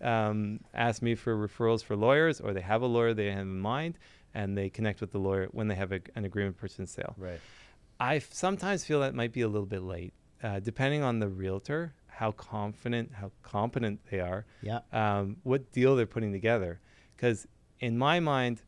ask me for referrals for lawyers, or they have a lawyer they have in mind, and they connect with the lawyer when they have an agreement purchase sale. Right. I sometimes feel that might be a little bit late, depending on the realtor, how competent they are, what deal they're putting together. Because in my mind,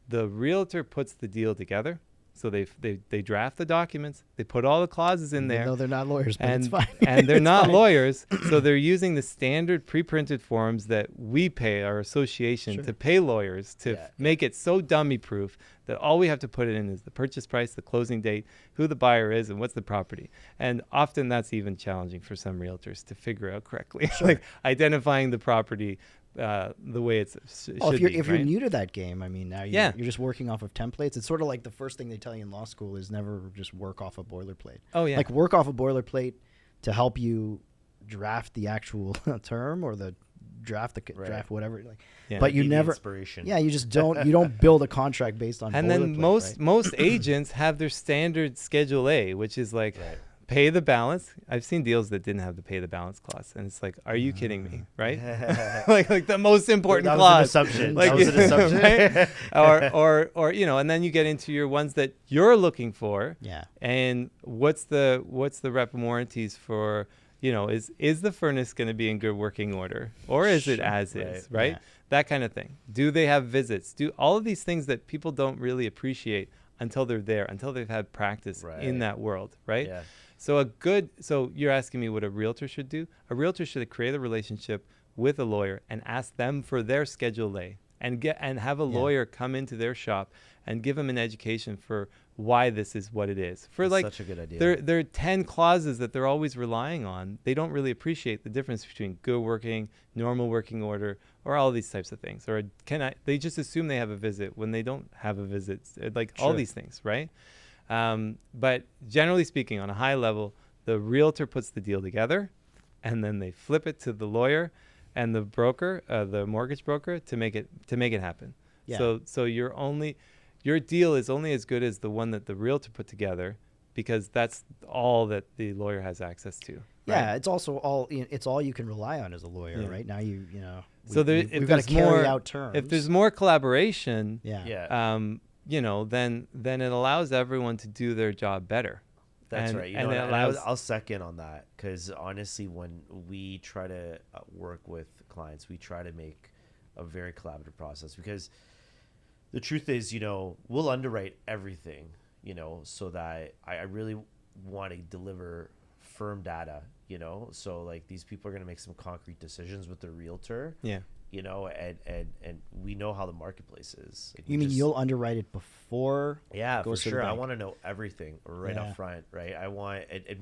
the realtor puts the deal together. So they draft the documents, they put all the clauses in there. No, they're not lawyers, but it's fine. And they're not lawyers, so they're using the standard pre-printed forms that we pay our association to pay lawyers to make it so dummy-proof that all we have to put it in is the purchase price, the closing date, who the buyer is, and what's the property. And often that's even challenging for some realtors to figure out correctly, like identifying the property the way it's should if be, you're new to that game, I mean, now you're just working off of templates. It's sort of like the first thing they tell you in law school is never just work off a boilerplate. Oh yeah, like work off a boilerplate to help you draft the actual term or the draft draft whatever. Like, Yeah. but you Give me never. inspiration. Yeah, you just don't build a contract based on. And then boilerplate, right? most agents have their standard Schedule A, which is like pay the balance. I've seen deals that didn't have the pay the balance clause, and it's like, are you kidding me? Right? like the most important that clause. was an assumption. Like, That was an assumption. right? or and then you get into your ones that you're looking for. Yeah. And what's the rep warranties for? Is the furnace going to be in good working order, or is it as is? Right? Yeah. That kind of thing. Do they have visits? Do all of these things that people don't really appreciate until they're there, until they've had practice in that world, right? Yeah. So you're asking me what a realtor should do? A realtor should create a relationship with a lawyer and ask them for their Schedule A, and have a lawyer come into their shop and give them an education for why this is what it is. That's such a good idea. There are 10 clauses that they're always relying on. They don't really appreciate the difference between good working, normal working order, or all these types of things. Or they just assume they have a visit when they don't have a visit. Like all these things, right? But generally speaking, on a high level, the realtor puts the deal together, and then they flip it to the lawyer and the broker, the mortgage broker, to make it happen. Yeah. So your deal is only as good as the one that the realtor put together, because that's all that the lawyer has access to. Right? Yeah, it's also all you can rely on as a lawyer, right? Now So we've got to carry out terms. If there's more collaboration, yeah. then it allows everyone to do their job better. That's And- right. and it allows- I'll second on that, because honestly, when we try to work with clients, we try to make a very collaborative process, because the truth is, we'll underwrite everything, so that I really want to deliver firm data, so like these people are going to make some concrete decisions with the realtor. Yeah. And we know how the marketplace is. Like, You mean you'll underwrite it before? Yeah, it for goes to the sure. I bank? want to know everything right up front, right? I want, and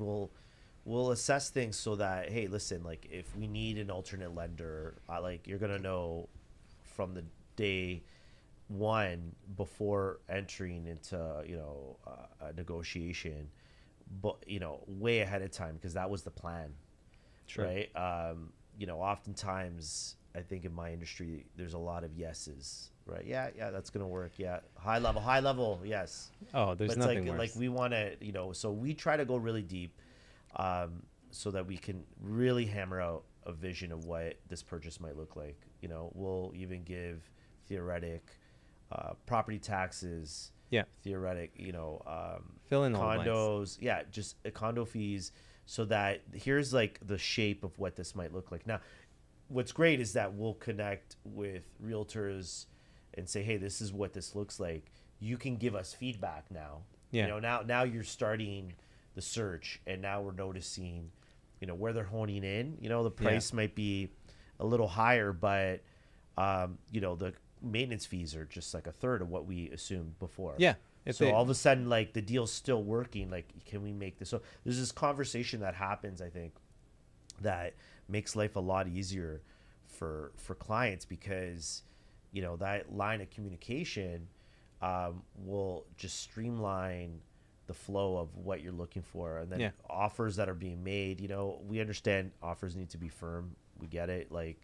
we'll assess things so that, hey, listen, like if we need an alternate lender, you're gonna know from the day one before entering into a negotiation, but way ahead of time, because that was the plan, right? Oftentimes I think in my industry there's a lot of yeses, right? Yeah, that's gonna work. Yeah, high level, yes. Oh, there's But nothing it's worse. like we want to, so we try to go really deep, so that we can really hammer out a vision of what this purchase might look like. We'll even give theoretic property taxes. Yeah. Theoretic, Fill in all the condos. Yeah, just condo fees, so that here's like the shape of what this might look like. Now, what's great is that we'll connect with realtors and say, hey, this is what this looks like. You can give us feedback now. Yeah. Now you're starting the search, and now we're noticing, where they're honing in. The price might be a little higher, but the maintenance fees are just like a third of what we assumed before. Yeah. So all of a sudden, like the deal's still working. Like, can we make this? So there's this conversation that happens, I think, that makes life a lot easier for clients, because that line of communication will just streamline the flow of what you're looking for. And then offers that are being made, we understand offers need to be firm. We get it. Like,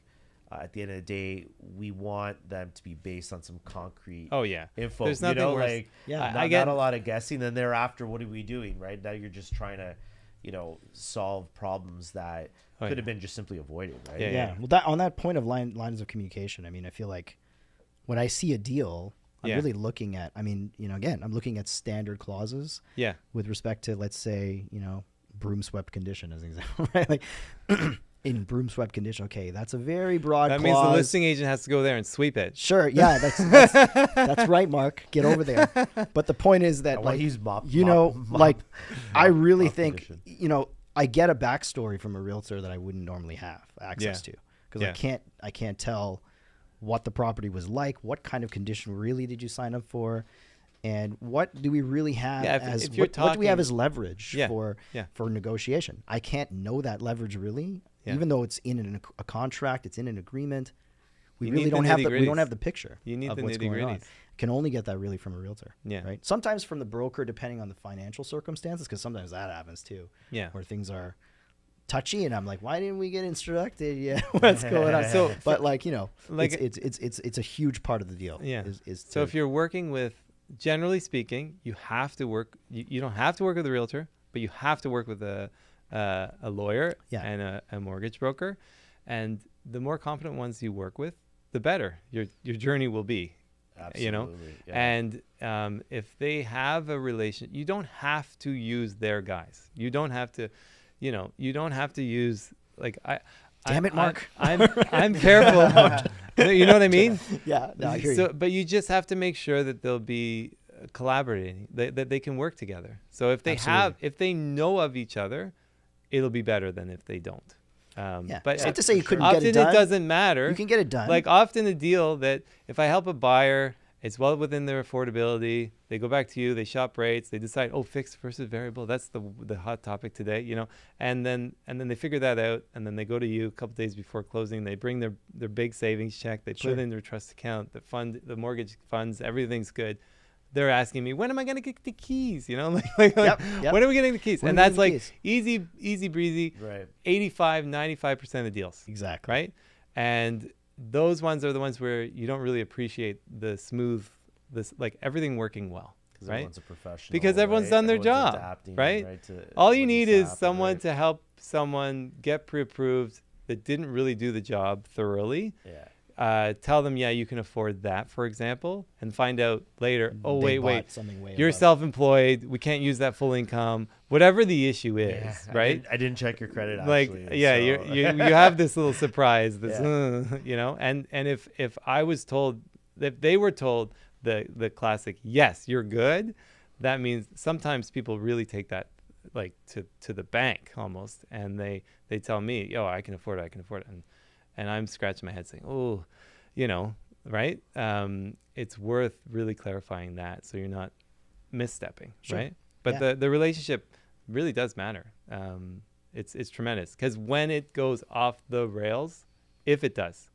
at the end of the day, we want them to be based on some concrete info. There's nothing worse. Like, I get not a lot of guessing. Then thereafter, what are we doing? Right now, you're just trying to, solve problems that could have been just simply avoided. Right? Yeah. Well, on that point of lines of communication, I mean, I feel like when I see a deal, I'm really looking at. I mean, again, I'm looking at standard clauses. Yeah. With respect to, let's say, broom swept condition as an example, right? Like. In broom swept condition, okay, that's a very broad That clause. means the listing agent has to go there and sweep it. Sure, yeah, that's right, Mark. Get over there. But the point is that, like, I really think, I get a backstory from a realtor that I wouldn't normally have access to, because I can't tell what the property was like, what kind of condition really did you sign up for, and what do we really have what do we have as leverage for negotiation? I can't know that leverage really. Yeah. Even though it's in a contract, it's in an agreement, we really don't have the picture. You need of the what's going on. nitty-gritties. Can only get that really from a realtor. Yeah. Right. Sometimes from the broker, depending on the financial circumstances, because sometimes that happens too. Yeah. Where things are touchy, and I'm like, why didn't we get instructed? Yeah, what's going on? So, but like, Like it's a huge part of the deal. Yeah. So if you're working with, generally speaking, you have to work. You don't have to work with a realtor, but you have to work with a lawyer and a mortgage broker, and the more confident ones you work with, the better your journey will be. Absolutely. And if they have a relation, you don't have to use their guys. You don't have to, you don't have to use like Damn it, Mark. I'm careful. You know what I mean? Yeah. No, I hear you. But you just have to make sure that they'll be collaborating, that they can work together. So if they know of each other, it'll be better than if they don't. But it's not to say you couldn't often get it done. it doesn't matter. You can get it done. Like often a deal that if I help a buyer, it's well within their affordability. They go back to you, they shop rates, they decide, fixed versus variable. That's the hot topic today, and then they figure that out, and then they go to you a couple days before closing. They bring their big savings check, they put it in their trust account, the mortgage funds, everything's good. They're asking me, when am I going to get the keys? When are we getting the keys? And that's like easy breezy, right. 95% of the deals. Exactly. Right. And those ones are the ones where you don't really appreciate the smooth, like everything working well. Because right? everyone's a professional. Because everyone's done their job. Adapting, right? All you need is someone to help someone get pre-approved that didn't really do the job thoroughly. Yeah. Tell them, you can afford that, for example, and find out later, wait, something you're self-employed. We can't use that full income, whatever the issue is, right? I didn't check your credit, actually. Like, you have this little surprise, and if I was told, if they were told the classic, yes, you're good, that means sometimes people really take that like to the bank almost, and they tell me, I can afford it, and I'm scratching my head saying, right? It's worth really clarifying that so you're not misstepping, right? But the relationship really does matter. It's tremendous, because when it goes off the rails, if it does,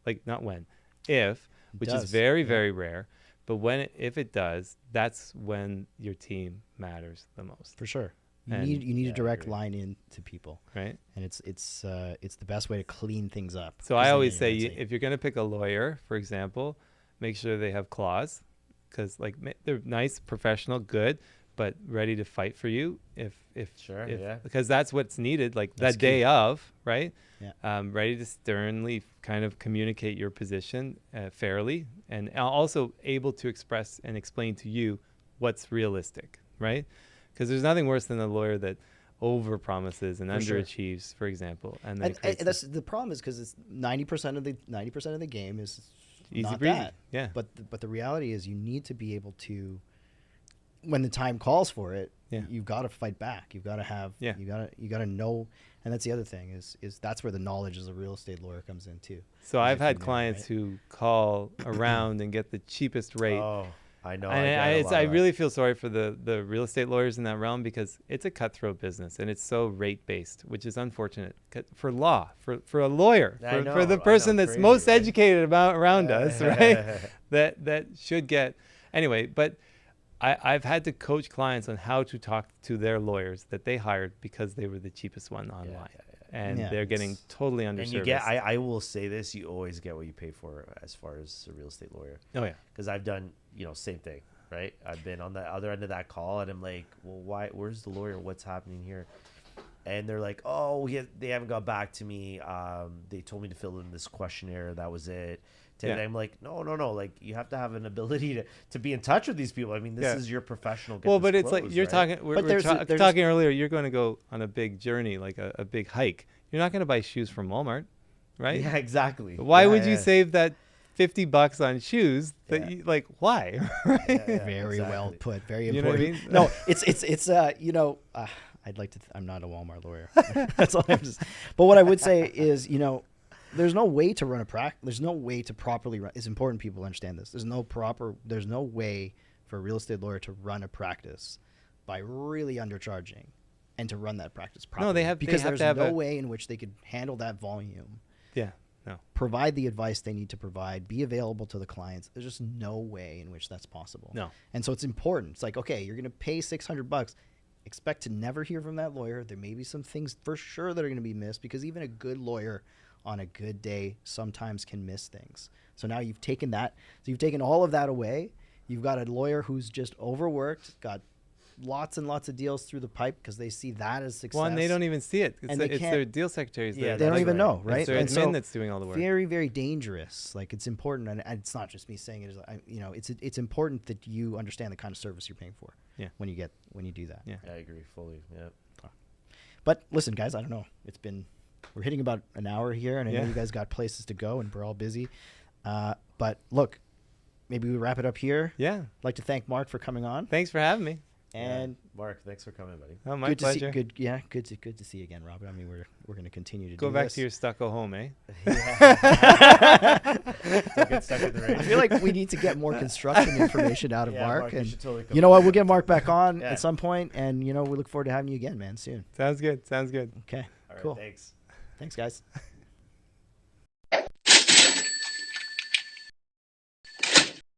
like not when, if, which is very, very rare, but if it does, that's when your team matters the most. For sure. You need a direct line in to people, right? And it's the best way to clean things up. So I always say, if you're going to pick a lawyer, for example, make sure they have claws, because like they're nice, professional, good, but ready to fight for you because that's what's needed, like that day of, right? Yeah. Ready to sternly kind of communicate your position fairly, and also able to express and explain to you what's realistic, right? Because there's nothing worse than a lawyer that over promises and underachieves, for example. And that's the problem, is because it's 90% of the game is easy not breezy. that. Yeah. But the reality is, you need to be able to, when the time calls for it, you've got to fight back. You've got to have. Yeah. You got to know. And that's the other thing is that's where the knowledge as a real estate lawyer comes in too. So I've had clients who call around and get the cheapest rate. Oh. I know. And I really feel sorry for the real estate lawyers in that realm, because it's a cutthroat business and it's so rate based, which is unfortunate for law, for a lawyer, for the person that's most educated around us, right? that should get anyway. But I've had to coach clients on how to talk to their lawyers that they hired because they were the cheapest one online. And they're getting totally underserviced. And you get, I will say this, you always get what you pay for as far as a real estate lawyer. Oh, yeah. Because I've done, same thing, right? I've been on the other end of that call, and I'm like, well, where's the lawyer? What's happening here? And they're like, they haven't got back to me. They told me to fill in this questionnaire. That was it. And I'm like, no. Like, you have to have an ability to be in touch with these people. I mean, this is your professional. But it's like you're talking. We're talking earlier. You're going to go on a big journey, like a big hike. You're not going to buy shoes from Walmart, right? Yeah, exactly. Why would you save that $50 on shoes? Like, why? Very well put. Very important. You know what I mean? No, it's I'd like to. I'm not a Walmart lawyer. That's all I'm just. But what I would say is, there's no way to run a practice. There's no way to properly run. It's important people understand this. There's no way for a real estate lawyer to run a practice by really undercharging and to run that practice properly. No, because there's no way in which they could handle that volume. Yeah. No. Provide the advice they need to provide, be available to the clients. There's just no way in which that's possible. No. And so it's important. It's like, okay, you're going to pay $600. expect to never hear from that lawyer. There may be some things for sure that are going to be missed, because even a good lawyer on a good day sometimes can miss things. So now you've taken that. So you've taken all of that away. You've got a lawyer who's just overworked, got lots and lots of deals through the pipe because they see that as success. Well, and they don't even see it. And It's their deal secretaries. Yeah, they don't even know, right? It's their And admin so that's doing all the work. very, very dangerous. Like, it's important, and it's not just me saying it. It's important that you understand the kind of service you're paying for. Yeah. When you do that. Yeah. I agree fully. Yeah. But listen, guys, I don't know. We're hitting about an hour here, and I know you guys got places to go, and we're all busy. But look, maybe we wrap it up here. Yeah. I'd like to thank Mark for coming on. Thanks for having me. And Mark, thanks for coming, buddy. Oh, my good pleasure. to see, good to see you again, Robert. I mean, we're going to continue to Go do back this. to your stucco home, eh? Don't get stuck in the rain. I feel like we need to get more construction information out of Mark. you And should totally come you know what? back. We'll get Mark back on Yeah. at some point, and we look forward to having you again, man, soon. Sounds good. Sounds good. Okay. All right, cool. thanks. Thanks, guys.